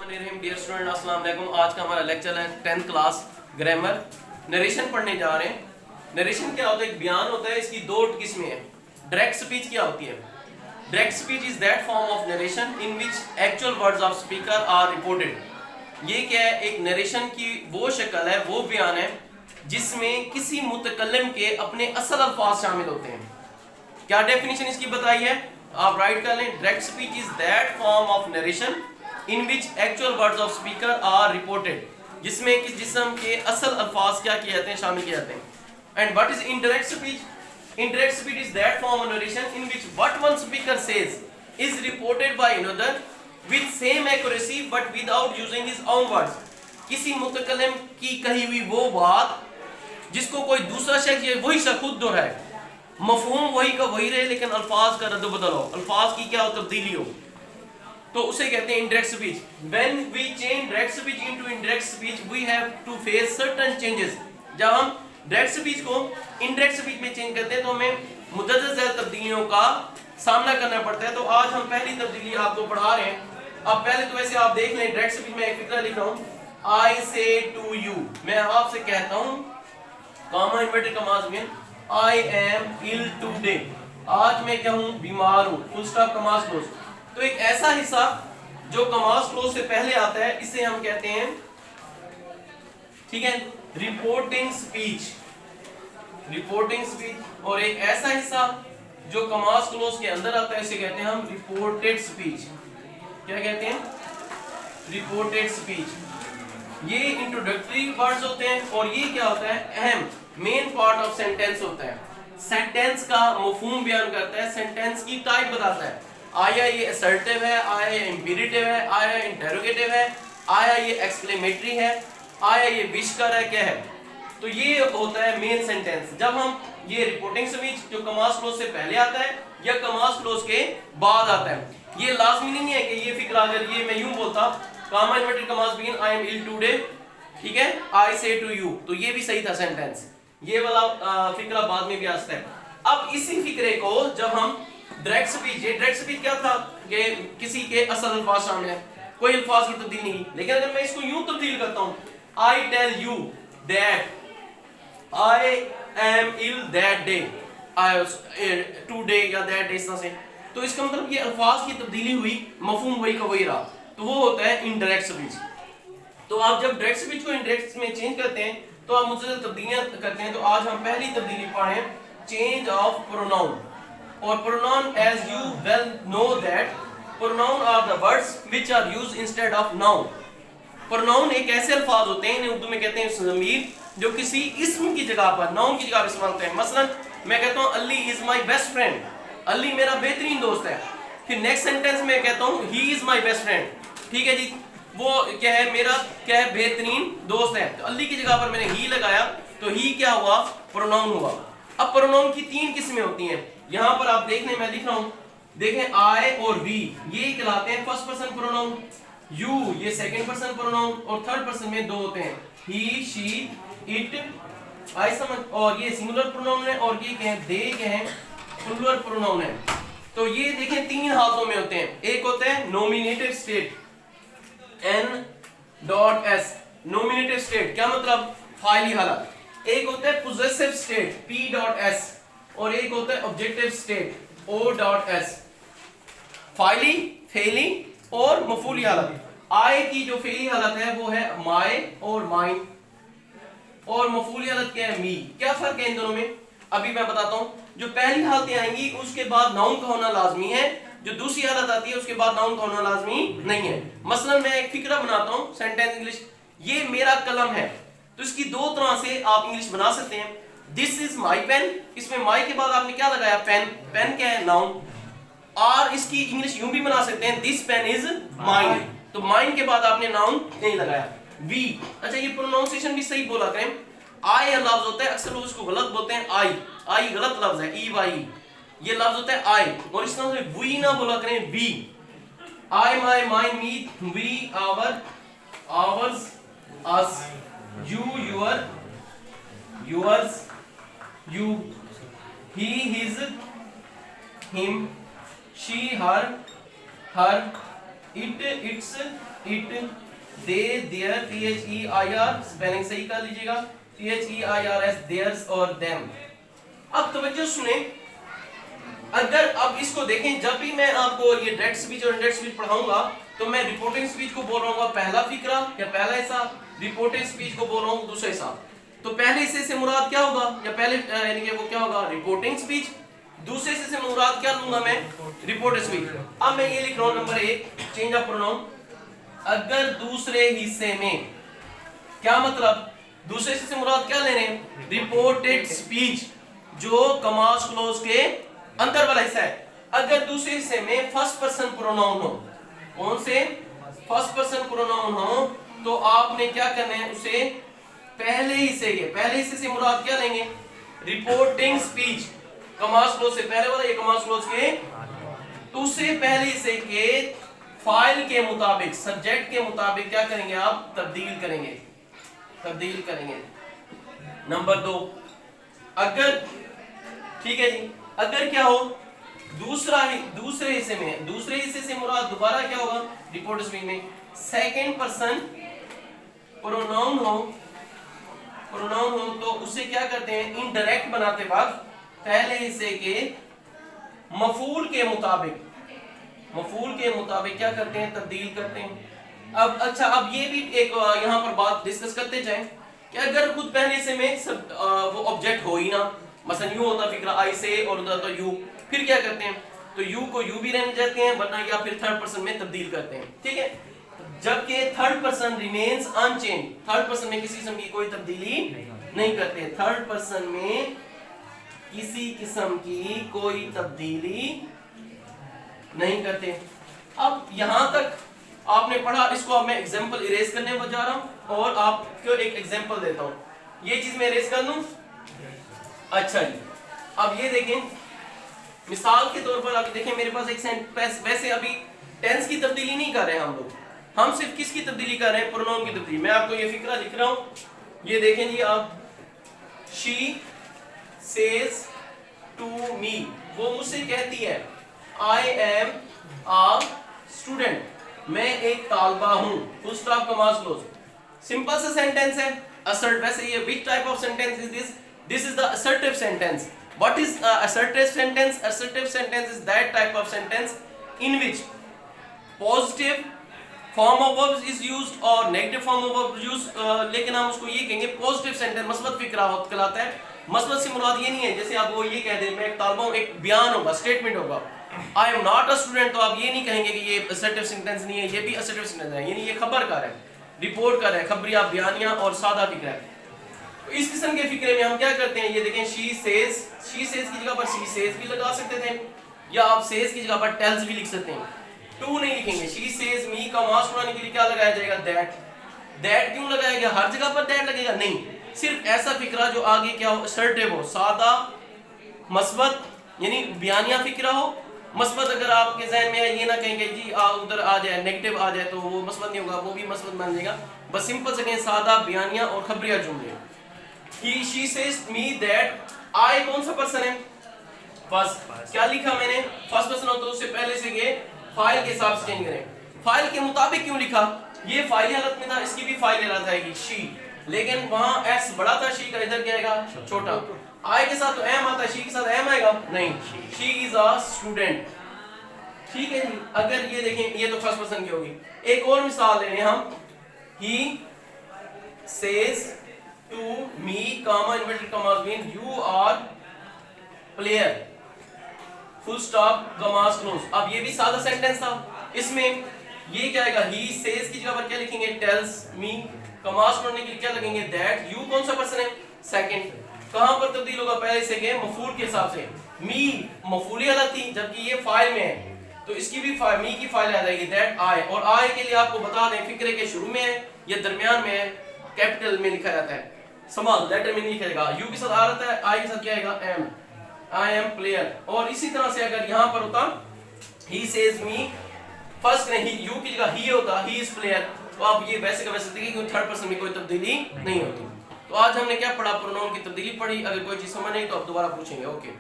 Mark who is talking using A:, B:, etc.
A: Dear student अस्सलाम वालेकुम। आज का हमारा लेक्चर है 10th क्लास ग्रामर। नरेशन पढ़ने जा रहे हैं। नरेशन क्या होता है? एक बयान होता है। इसकी दो किस्में हैं। डायरेक्ट स्पीच क्या होती है? Direct speech is that form of narration in which actual words of speaker are reported. ये क्या है? एक नरेशन की वो शक्ल है, वो बयान है जिसमें किसी मुतकल्लिम के अपने असल अल्फाज शामिल होते हैं। क्या डेफिनेशन इसकी बताई है? आप राइट कर लें। Direct speech is that form of narration in which actual words of speaker are reported, जिसमें किस जिस्म के असल अल्फाज क्या किए जाते हैं, शामिल किए जाते हैं। And what is indirect speech? Indirect speech is that form of narration in which what one speaker says is reported by another with same accuracy but without using his own words. किसी मुतकल्लिम की कही हुई वो बात जिसको कोई दूसरा शख्स या वही शख्स खुद दोहराए, मफहूम वही का वही रहे लेकिन अल्फाज का रद्द बदल हो, अल्फाज की क्या हो, तब्दीली हो, तो उसे कहते हैं indirect speech. When we change direct speech into indirect speech we have to face certain changes. जब हम डायरेक्ट स्पीच को इनडायरेक्ट स्पीच में चेंज करते हैं तो हमें मुतअद्दिद तब्दीलियों का सामना करना पड़ता है। तो आज हम पहली तब्दीली आपको पढ़ा रहे हैं। अब पहले तो वैसे आप देख लें, डायरेक्ट स्पीच में एक फिक्रा लिख रहा हूं, आई से टू यू। मैं आपसे कहता हूं, कॉमा इन्वर्टेड कॉमास में, आई एम इल टुडे। आज मैं क्या हूं? बीमार हूं। Full stop commas close. तो एक ऐसा हिस्सा जो कॉमास क्लोज से पहले आता है इसे हम कहते हैं, ठीक है, रिपोर्टिंग स्पीच। Reporting speech. और एक ऐसा हिस्सा जो कॉमास क्लोज के अंदर आता है इसे कहते हैं हम रिपोर्टेड स्पीच। क्या कहते हैं? Reported speech. ये इंट्रोडक्टरी वर्ड्स होते हैं और ये क्या होता है? अहम मेन पार्ट ऑफ सेंटेंस होता है। सेंटेंस का मफहूम बयान करता है, सेंटेंस की टाइप बताता है। आया ये असर्टिव है, आया ये इंपेरेटिव है, आया इंटरोगेटिव है, आया ये एक्सक्लेमेटरी है, आया ये विश कर है, क्या है। तो ये होता है मेन सेंटेंस। जब हम ये रिपोर्टिंग स्पीच जो कॉमास क्लोज से पहले आता है या कॉमास क्लोज के बाद आता है, ये लाजमी नहीं है कि ये फिक्रा अगर ये मैं यूं बोलता, comma inverted commas begin I am ill today, ठीक है, आई से टू यू, तो ये भी सही था सेंटेंस। ये वाला फिक्रा बाद में भी आता है। अब इसी फिक्रे को जब हम डायरेक्ट स्पीच, ये डायरेक्ट स्पीच क्या था कि किसी के असल अल्फाज शामिल है, कोई अल्फाज की तब्दील नहीं। लेकिन अगर मैं इसको यूं तब्दील करता हूं, I tell you that I am ill that day, I today या दैट डे, इस तरह से, तो इसका मतलब ये अल्फाज की तब्दीली हुई, मफहूम वही का वही रहा, तो वो होता है इनडायरेक्ट स्पीच। तो आप जब डायरेक्ट स्पीच को इनडायरेक्ट में चेंज करते हैं तो आप मुझसे तब्दीलियां करते हैं। तो आज हम पहली तब्दीली पढ़ें, चेंज ऑफ प्रोनाउन। और pronoun, as you well know that pronoun are the words which are used instead of noun. pronoun एक ऐसे अल्फाज होते हैं, इन्हें उर्दू में कहते हैं ज़मीर, जो किसी इसम की जगह पर, नाउन की जगह पर इस्तेमाल होते हैं। मसलन मैं कहता हूँ Ali is my best friend, Ali मेरा बेहतरीन दोस्त है। फिर नेक्स्ट सेंटेंस में कहता हूँ he is my best friend, ठीक है जी, वो क्या है, मेरा क्या है, बेहतरीन दोस्त है। तो अली की जगह पर मैंने ही लगाया तो ही क्या हुआ? प्रोनाउन हुआ। अब प्रोनाउन की तीन किस्में होती हैं। यहां पर आप देखने, मैं लिख रहा हूं, देखें, आई और वी ये कहलाते हैं फर्स्ट पर्सन प्रोनाउन, यू ये सेकंड पर्सन प्रोनाउन, और थर्ड पर्सन में दो होते हैं, ही, शी, इट, आई समझ, और ये सिंगुलर प्रोनाउन है, और ये क्या है, दे क्या है, प्लूरल प्रोनाउन है। तो ये देखें तीन हालतों में होते हैं। एक होता है nominative state, N.S, nominative state क्या मतलब? फाइली हालत। एक होता है पोजेसिव स्टेट, P.S, और एक होता है ऑब्जेक्टिव स्टेट, O.S, फाइली, फेली और मफूली हालत। आई की जो फेली हालत है वो है माय और माइन, और मफूली हालत क्या है? मी। क्या फर्क है इन दोनों में? अभी मैं बताता हूं। जो पहली हालतें आएंगी उसके बाद नाउन का होना लाजमी है, जो दूसरी हालत आती है उसके बाद नाउन का होना लाजमी नहीं है। मसलन मैं एक फिक्रा बनाता हूं, सेंटेंस इंग्लिश, ये मेरा कलम है, तो इसकी दो तरह से आप इंग्लिश बना सकते हैं। दिस इज माई पेन, इसमें माई के बाद आपने क्या लगाया? पेन। पेन क्या है? नाउन। और इसकी इंग्लिश यूं भी बना सकते हैं, दिस पेन इज माइन, तो माइन के बाद आपने नाउन नहीं लगाया। वी, अच्छा ये प्रोनाउंसिएशन भी सही बोला करें। आई लफ्ज होता है, अक्सर लोग इसको गलत बोलते हैं, आई, आई गलत लफ्ज है, ई वाई, ये लफ्ज होता है आई, और इस तरह से वी ना बोला करें, we. I, my, mine, me, we, our, ours, us, you, your, yours, you, he, his, him, she, her, it, its, it, they, their, THEIR spelling सही कर लीजिएगा, THEIRS, देयर्स और देम। अब तवज्जो सुने, अगर अब इसको देखें, जब भी मैं आपको ये डायरेक्ट स्पीच और इनडायरेक्ट स्पीच पढ़ाऊंगा तो मैं रिपोर्टिंग स्पीच को बोल रहा हूँ पहला फिक्रा या पहला हिस्सा, रिपोर्टिंग स्पीच को बोल रहा हूँ दूसरा हिस्सा। तो पहले हिस्से से मुराद क्या होगा, या पहले यानी कि वो क्या होगा, रिपोर्टिंग स्पीच। दूसरे हिस्से से मुराद क्या लूंगा मैं, रिपोर्टिंग स्पीच। अब मैं ये लिख रहा हूँ नंबर 1, चेंज ऑफ प्रोनाउन। अगर दूसरे हिस्से में, क्या मतलब, दूसरे हिस्से से मुराद क्या ले रहे हैं, रिपोर्टेड स्पीच, जो कमास क्लोज के अंदर वाला हिस्सा है। अगर दूसरे हिस्से में फर्स्ट पर्सन प्रोनाउन हो, कौन से, फर्स्ट पर्सन प्रोनाउन हो, तो आपने क्या करना है, उसे पहले हिस्से से मुराद क्या लेंगे, रिपोर्टिंग स्पीच, कमास क्लोज से पहले वाला, ये कमास क्लोज के, तो उसे पहले हिस्से के फाइल के मुताबिक, सब्जेक्ट के मुताबिक क्या करेंगे आप, तब्दील करेंगे। नंबर 2, अगर, ठीक है जी, अगर क्या हो, दूसरे हिस्से से मुराद दोबारा क्या होगा, रिपोर्ट स्पीच में सेकंड पर्सन प्रोनाउन हो, तो उसे क्या करते हैं, इनडायरेक्ट बनाते वक्त पहले हिस्से के मफूल के मुताबिक क्या करते हैं, तब्दील करते हैं। अब अच्छा, अब ये भी एक यहाँ पर बात डिस्कस करते जाएं कि अगर खुद पहले हिस्से में सब वो ऑब्जेक्ट हो ही ना, मसलन यू होता फिक्रा आई से और उधर तो यू, फिर क्या करते हैं, तो यू को यू भी रहने देते हैं, वरना या फिर थर्ड पर्सन में तब्दील करते हैं, ठीक है। जबकि third person remains unchanged, third person में किसी किस्म की कोई तब्दीली नहीं करते, थर्ड पर्सन में किसी किस्म की कोई तब्दीली नहीं करते। अब यहां तक आपने पढ़ा, इसको अब मैं एग्जांपल इरेज करने को जा रहा हूं और आपको एक एग्जांपल देता हूं। ये चीज मैं इरेज कर लूं, अच्छा जी। अब ये देखें, मिसाल के तौर पर अभी देखें मेरे पास एक सेंटेंस, वैसे अभी टेंस की तब्दीली नहीं कर रहे हैं हम लोग, हम सिर्फ किसकी तब्दीली कर रहे हैं, प्रोनाउन की तब्दीली। मैं आपको ये फिक्रा लिख रहा हूं, ये देखें जी आप, शी सेज टू मी, वो मुझसे कहती है, आई एम अ स्टूडेंट, मैं एक तालबा हूं, full stop commas close. Simple सा सेंटेंस है, असर्ट। वैसे ये which type of sentence is this, this is the assertive sentence. What is assertive sentence? Assertive sentence is that type of sentence in which positive form of verbs is used or negative form of verbs used, लेकिन हम उसको ये कहेंगे positive sentence, मस्बत फिक्रा कहलाता है। मस्बत से मुराद ये नहीं है जैसे आप वो ये कह दें मैं एक तालबा हूं, एक बयान होगा, स्टेटमेंट होगा, I am not a student, तो आप ये नहीं कहेंगे कि ये assertive sentence नहीं है, ये भी assertive sentence है, यानी ये खबर कर है, रिपोर्ट कर है, खबरिया, बयानिया और सादा फिक्रा है। तो इस किस्म के फिक्रे में हम क्या करते हैं, ये देखें, शी सेज की जगह पर शी सेज भी लगा सकते थे, या आप सेज की जगह पर टेल्स भी लिख सकते हैं। टू नहीं लिखेंगे, शी सेज मी का मास बनाने के लिए क्या लगाया जाएगा, दैट क्यों लगाया गया, हर जगह पर दैट लगेगा नहीं, सिर्फ ऐसा फिक्रा जो आगे क्या हो, असर्टिव हो, सादा, मस्बत, यानी बयानिया फिक्रा हो। मस्बत अगर आपके ज़हन में है, ये ना कहेंगे जी उधर आ जाए, नेगेटिव आ जाए तो वो मस्बत नहीं होगा, वो भी मस्बत बन जाएगा। बस सिंपल से कहें सादा, बयानिया और खबरिया जुमले। He, she says me that, I कौन सा पर्सन है, फर्स्ट। क्या लिखा मैंने, फर्स्ट पर्सन हो तो उससे पहले से ये फाइल के हिसाब से चेंज करें। फाइल के मुताबिक क्यों लिखा, ये फाइल हालत में था, इसकी भी फाइल हालत आएगी शी, लेकिन वहां एस बड़ा था, शी का इधर क्या आएगा, छोटा। आई के साथ तो एम आता है, शी के साथ एम आएगा नहीं, शी इज अ स्टूडेंट, ठीक है जी। अगर ये देखें, ये तो फर्स्ट पर्सन की होगी। एक और मिसाल ले लें हम, he says to me, comma inverted commas mean you are player, full stop, commas close। अब ये भी सादा सेंटेंस था, इसमें ये क्या आएगा, he says की जगह पर क्या लिखेंगे, tells me, commas बनाने के लिए क्या लगेंगे, that। you कौन सा पर्सन है, सेकंड। कहां पर तब्दील होगा, पहले से के मफूल के हिसाब से, me मफूली हालत थी, जबकि ये फाइल में है तो इसकी भी मी की फाइल आ जाएगी, दैट आई। और आई के लिए आपको बता दें, फिक्रे के शुरू में है या दरमियान में है, कैपिटल में लिखा जाता है, स्मॉल लेटर में नहीं लिखेगा। यू के साथ आ रहता है, आई के साथ क्या आएगा, एम, आई एम प्लेयर। और इसी तरह से अगर यहां पर होता ही सेज मी, फर्स्ट नहीं, यू की जगह ही होता, ही इज प्लेयर, तो आप ये वैसे का वैसे देखिए क्योंकि थर्ड पर्सन में कोई तब्दीली नहीं होती। तो आज हमने क्या पढ़ा, प्रोनाउन की तब्दीली पढ़ी। अगर कोई चीज समझ नहीं तो आप दोबारा पूछेंगे, ओके।